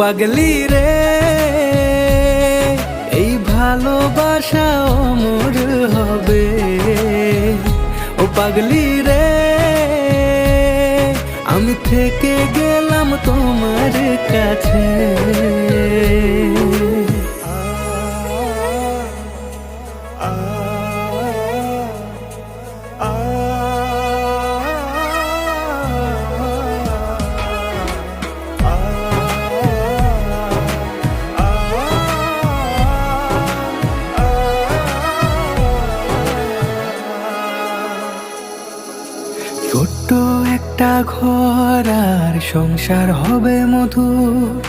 পাগলি রে, এই ভালোবাসা অমর হবে। ও পাগলি রে, আমি থেকে গেলাম তোমার কাছে। ছোট্ট একটা ঘর আর সংসার হবে মধুর,